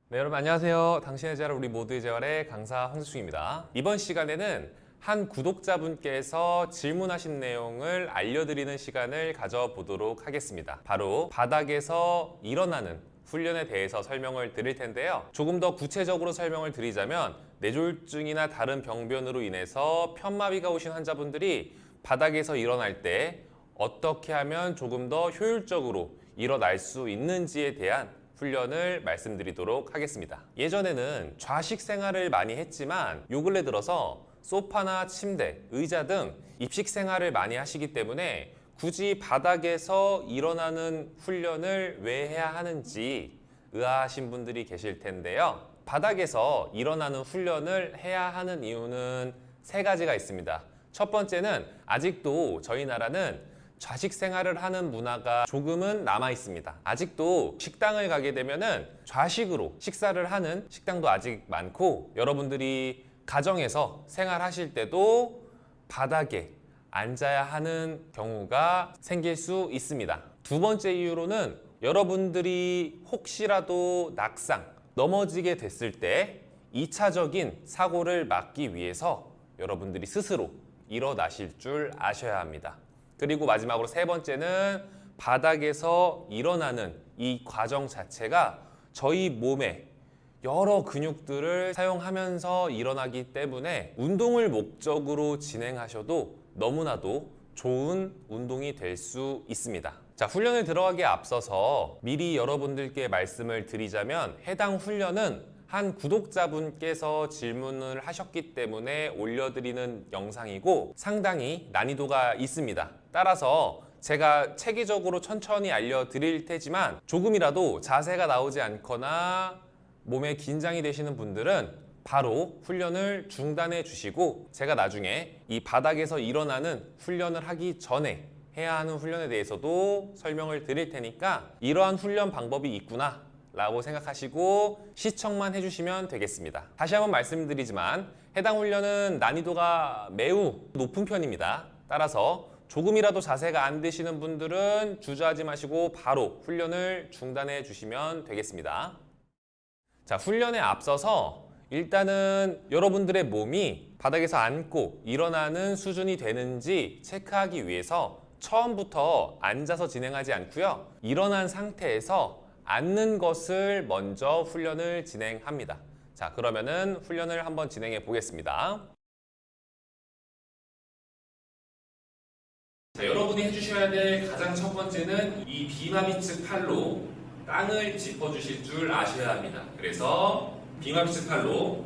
네, 여러분 안녕하세요. 당신의 재활 우리 모두의 재활의 강사 홍수중입니다. 이번 시간에는 한 구독자분께서 질문하신 내용을 알려드리는 시간을 가져보도록 하겠습니다. 바로 바닥에서 일어나는 훈련에 대해서 설명을 드릴 텐데요. 조금 더 구체적으로 설명을 드리자면 뇌졸중이나 다른 병변으로 인해서 편마비가 오신 환자분들이 바닥에서 일어날 때 어떻게 하면 조금 더 효율적으로 일어날 수 있는지에 대한 훈련을 말씀드리도록 하겠습니다. 예전에는 좌식 생활을 많이 했지만 요 근래 들어서 소파나 침대, 의자 등 입식 생활을 많이 하시기 때문에 굳이 바닥에서 일어나는 훈련을 왜 해야 하는지 의아하신 분들이 계실 텐데요. 바닥에서 일어나는 훈련을 해야 하는 이유는 세 가지가 있습니다. 첫 번째는 아직도 저희 나라는 좌식 생활을 하는 문화가 조금은 남아 있습니다. 아직도 식당을 가게 되면은 좌식으로 식사를 하는 식당도 아직 많고, 여러분들이 가정에서 생활하실 때도 바닥에 앉아야 하는 경우가 생길 수 있습니다. 두 번째 이유로는 여러분들이 혹시라도 낙상, 넘어지게 됐을 때 2차적인 사고를 막기 위해서 여러분들이 스스로 일어나실 줄 아셔야 합니다. 그리고 마지막으로 세 번째는 바닥에서 일어나는 이 과정 자체가 저희 몸의 여러 근육들을 사용하면서 일어나기 때문에 운동을 목적으로 진행하셔도 너무나도 좋은 운동이 될 수 있습니다. 자, 훈련을 들어가기에 앞서서 미리 여러분들께 말씀을 드리자면 해당 훈련은 한 구독자분께서 질문을 하셨기 때문에 올려드리는 영상이고 상당히 난이도가 있습니다. 따라서 제가 체계적으로 천천히 알려드릴 테지만 조금이라도 자세가 나오지 않거나 몸에 긴장이 되시는 분들은 바로 훈련을 중단해 주시고 제가 나중에 이 바닥에서 일어나는 훈련을 하기 전에 해야 하는 훈련에 대해서도 설명을 드릴 테니까 이러한 훈련 방법이 있구나 라고 생각하시고 시청만 해주시면 되겠습니다. 다시 한번 말씀드리지만 해당 훈련은 난이도가 매우 높은 편입니다. 따라서 조금이라도 자세가 안 되시는 분들은 주저하지 마시고 바로 훈련을 중단해 주시면 되겠습니다. 자, 훈련에 앞서서 일단은 여러분들의 몸이 바닥에서 앉고 일어나는 수준이 되는지 체크하기 위해서 처음부터 앉아서 진행하지 않고요. 일어난 상태에서 앉는 것을 먼저 훈련을 진행합니다. 자, 그러면은 훈련을 한번 진행해 보겠습니다. 자, 여러분이 해주셔야 될 가장 첫 번째는 이 비마비 측 팔로 땅을 짚어주실 줄 아셔야 합니다. 그래서 비마비 측 팔로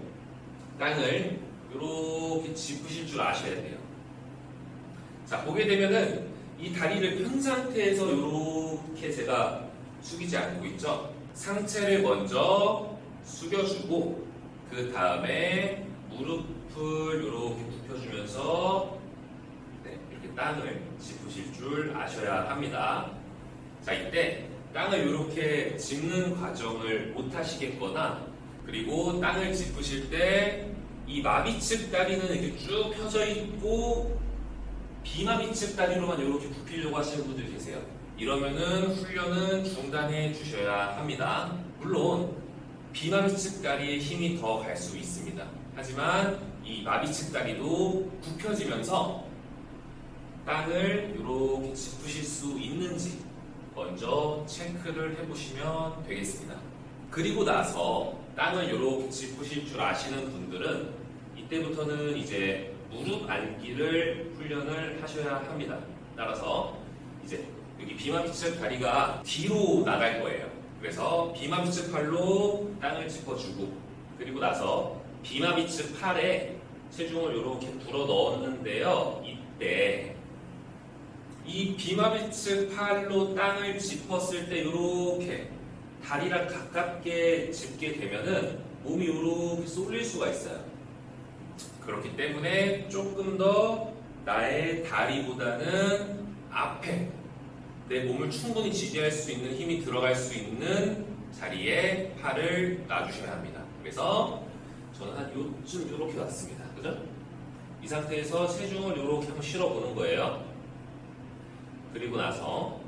땅을 이렇게 짚으실 줄 아셔야 돼요. 자, 보게 되면은 이 다리를 편 상태에서 이렇게 제가 숙이지 않고 있죠. 상체를 먼저 숙여주고 그 다음에 무릎을 이렇게 굽혀주면서 이렇게 땅을 짚으실 줄 아셔야 합니다. 자, 이때 땅을 이렇게 짚는 과정을 못 하시겠거나 그리고 땅을 짚으실 때 이 마비측 다리는 이렇게 쭉 펴져 있고 비마비측 다리로만 이렇게 굽히려고 하시는 분들 계세요. 이러면은 훈련은 중단해 주셔야 합니다. 물론 비마비측 다리의 힘이 더 갈 수 있습니다. 하지만 이 마비측 다리도 굽혀지면서 땅을 이렇게 짚으실 수 있는지 먼저 체크를 해보시면 되겠습니다. 그리고 나서 땅을 이렇게 짚으실 줄 아시는 분들은 이때부터는 이제 무릎 앉기를 훈련을 하셔야 합니다. 따라서 이제 여기 비마비측 다리가 뒤로 나갈 거예요. 그래서 비마비측 팔로 땅을 짚어주고 그리고 나서 비마비측 팔에 체중을 이렇게 불어 넣었는데요. 이때 이 비마비측 팔로 땅을 짚었을 때 이렇게 다리랑 가깝게 짚게 되면은 몸이 이렇게 쏠릴 수가 있어요. 그렇기 때문에 조금 더 나의 다리보다는 앞에 내 몸을 충분히 지지할 수 있는 힘이 들어갈 수 있는 자리에 팔을 놔주셔야 합니다. 그래서 저는 한 요쯤 이렇게 놨습니다. 그죠? 이 상태에서 체중을 이렇게 한번 실어보는 거예요. 그리고 나서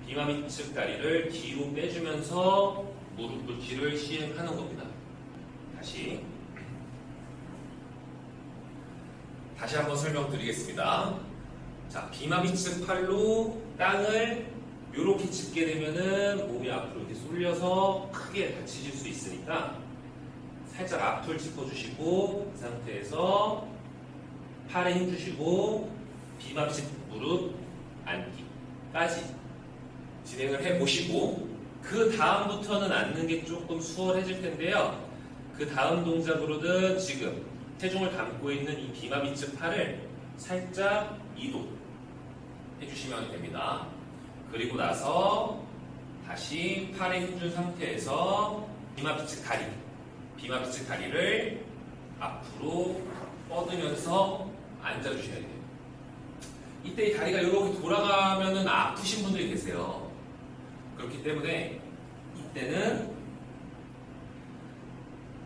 비마비측 다리를 뒤로 빼주면서 무릎 꿇기를 시행하는 겁니다. 다시 한번 설명드리겠습니다. 자, 비마비 측 팔로 땅을 이렇게 짚게 되면은 몸이 앞으로 이렇게 쏠려서 크게 다치실 수 있으니까 살짝 앞을 짚어주시고 그 상태에서 팔에 힘 주시고 비마비 측 무릎 앉기까지 진행을 해보시고 그 다음부터는 앉는 게 조금 수월해질 텐데요. 그 다음 동작으로는 지금 체중을 담고 있는 이 비마비 측 팔을 살짝 이동 해주시면 됩니다. 그리고 나서 다시 팔에 힘준 상태에서 비마비 측 다리를 앞으로 뻗으면서 앉아주셔야 돼요. 이때 이 다리가 이렇게 돌아가면은 아프신 분들이 계세요. 그렇기 때문에 이때는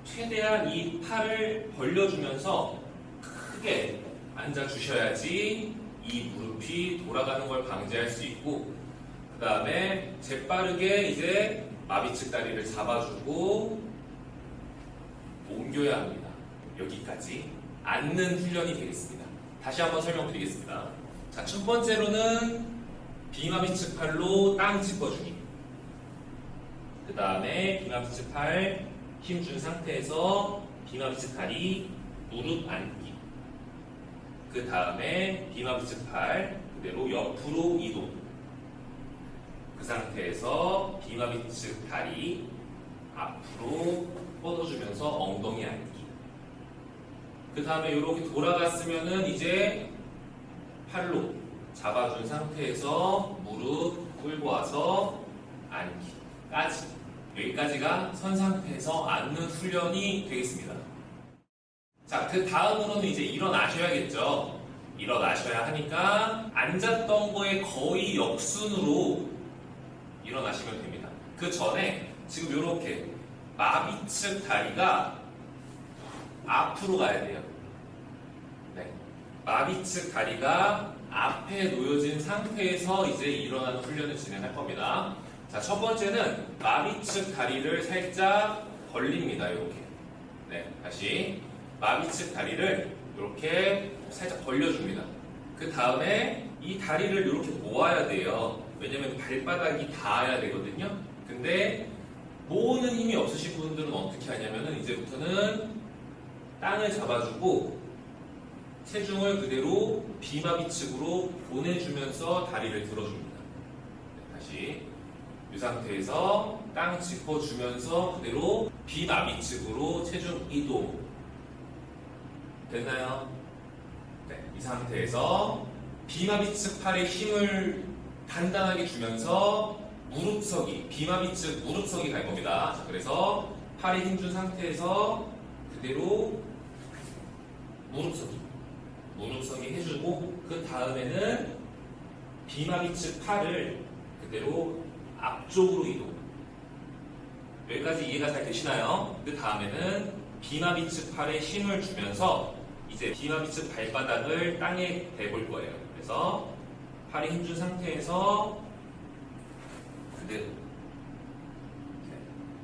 최대한 이 팔을 벌려주면서 크게 앉아주셔야지 이 무릎이 돌아가는 걸 방지할 수 있고, 그 다음에 재빠르게 이제 마비 측 다리를 잡아주고 옮겨야 합니다. 여기까지 앉는 훈련이 되겠습니다. 다시 한번 설명드리겠습니다. 자, 첫 번째로는 비마비 측 팔로 땅 짚어주기. 그 다음에 비마비 측 팔 힘 준 상태에서 비마비 측 다리 무릎 앉기. 그 다음에 비마비 측 팔 그대로 옆으로 이동. 그 상태에서 비마비 측 다리 앞으로 뻗어주면서 엉덩이 앉기. 그 다음에 이렇게 돌아갔으면은 이제 팔로 잡아준 상태에서 무릎 끌고 와서 앉기까지. 여기까지가 선 상태에서 앉는 훈련이 되겠습니다. 자, 그 다음으로는 이제 일어나셔야겠죠. 일어나셔야 하니까 앉았던 거에 거의 역순으로 일어나시면 됩니다. 그 전에 지금 이렇게 마비 측 다리가 앞으로 가야 돼요. 네. 마비 측 다리가 앞에 놓여진 상태에서 이제 일어나는 훈련을 진행할 겁니다. 자, 첫 번째는 마비 측 다리를 살짝 벌립니다. 이렇게. 네, 다시 마비 측 다리를 이렇게 살짝 벌려줍니다. 그 다음에 이 다리를 이렇게 모아야 돼요. 왜냐면 발바닥이 닿아야 되거든요. 근데 모으는 힘이 없으신 분들은 어떻게 하냐면은 이제부터는 땅을 잡아주고 체중을 그대로 비마비 측으로 보내주면서 다리를 들어줍니다. 네, 다시 이 상태에서 땅 짚어주면서 그대로 비마비 측으로 체중 이동. 됐나요? 네, 이 상태에서 비마비 측 팔에 힘을 단단하게 주면서 무릎서기, 비마비 측 무릎서기 갈 겁니다. 자, 그래서 팔에 힘준 상태에서 그대로 무릎서기 해주고, 그 다음에는 비마비 측 팔을 그대로 앞쪽으로 이동. 여기까지 이해가 잘 되시나요? 그 다음에는 비마비 측 팔에 힘을 주면서 이제 비마비 측 발바닥을 땅에 대볼 거예요. 그래서 팔에 힘준 상태에서 그대로.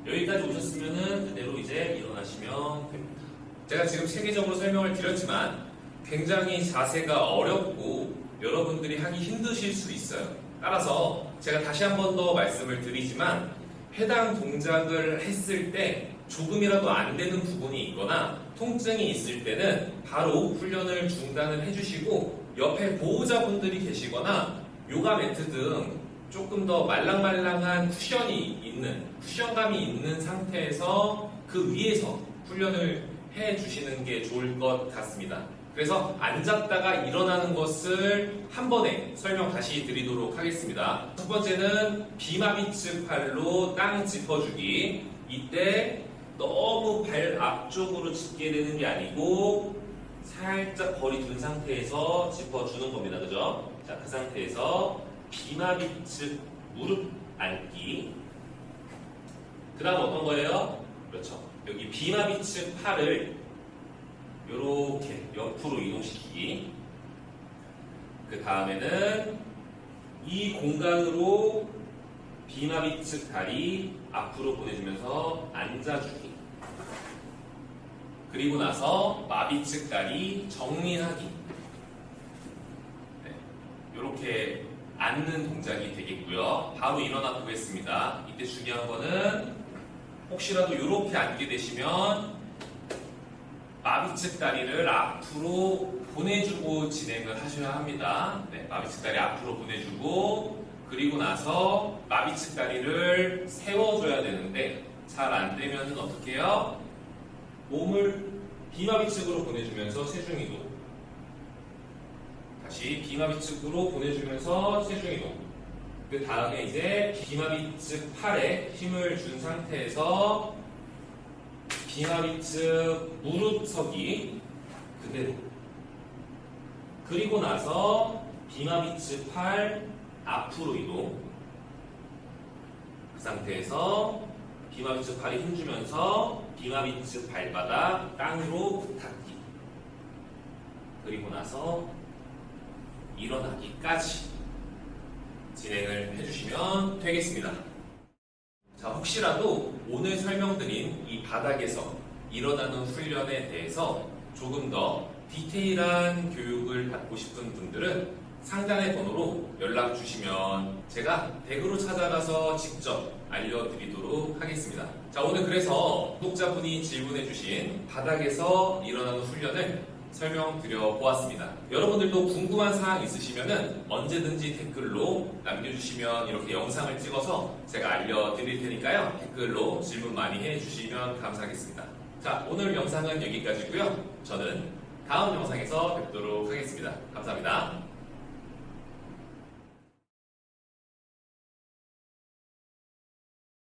네. 여기까지 오셨으면은 그대로 이제 일어나시면 됩니다. 제가 지금 체계적으로 설명을 드렸지만 굉장히 자세가 어렵고 여러분들이 하기 힘드실 수 있어요. 따라서 제가 다시 한 번 더 말씀을 드리지만 해당 동작을 했을 때 조금이라도 안 되는 부분이 있거나 통증이 있을 때는 바로 훈련을 중단을 해주시고 옆에 보호자분들이 계시거나 요가 매트 등 조금 더 말랑말랑한 쿠션감이 있는 상태에서 그 위에서 훈련을 해주시는 게 좋을 것 같습니다. 그래서 앉았다가 일어나는 것을 한 번에 설명 다시 드리도록 하겠습니다. 첫 번째는 비마비 측 팔로 땅 짚어주기. 이때 너무 발 앞쪽으로 짚게 되는 게 아니고 살짝 거리 둔 상태에서 짚어주는 겁니다. 그죠? 자, 그 상태에서 비마비 측 무릎 앉기. 그 다음 어떤 거예요? 그렇죠. 여기 비마비 측 팔을 이렇게 옆으로 이동시키기. 그 다음에는 이 공간으로 비마비 측 다리 앞으로 보내주면서 앉아주기. 그리고 나서 마비 측 다리 정리하기. 네, 이렇게 앉는 동작이 되겠고요. 바로 일어나 보겠습니다. 이때 중요한 거는 혹시라도 이렇게 앉게 되시면 마비 측 다리를 앞으로 보내주고 진행을 하셔야 합니다. 네, 마비 측 다리 앞으로 보내주고 그리고 나서 마비 측 다리를 세워줘야 되는데 잘 안 되면 어떻게 해요? 몸을 비마비 측으로 보내주면서 체중이동. 다시 비마비 측으로 보내주면서 체중이동. 그 다음에 이제 비마비 측 팔에 힘을 준 상태에서 비마비 측 무릎 서기 그대로. 그리고 나서 비마비 측 팔 앞으로 이동. 그 상태에서 비마비 측 팔이 힘주면서 비마비 측 발바닥 땅으로 닿기. 그리고 나서 일어나기까지 진행을 해주시면 되겠습니다. 자, 혹시라도 오늘 설명드린 이 바닥에서 일어나는 훈련에 대해서 조금 더 디테일한 교육을 받고 싶은 분들은 상단의 번호로 연락 주시면 제가 댁으로 찾아가서 직접 알려드리도록 하겠습니다. 자, 오늘 그래서 구독자분이 질문해 주신 바닥에서 일어나는 훈련을 설명드려 보았습니다. 여러분들도 궁금한 사항 있으시면 언제든지 댓글로 남겨주시면 이렇게 영상을 찍어서 제가 알려드릴 테니까요. 댓글로 질문 많이 해주시면 감사하겠습니다. 자, 오늘 영상은 여기까지고요. 저는 다음 영상에서 뵙도록 하겠습니다. 감사합니다.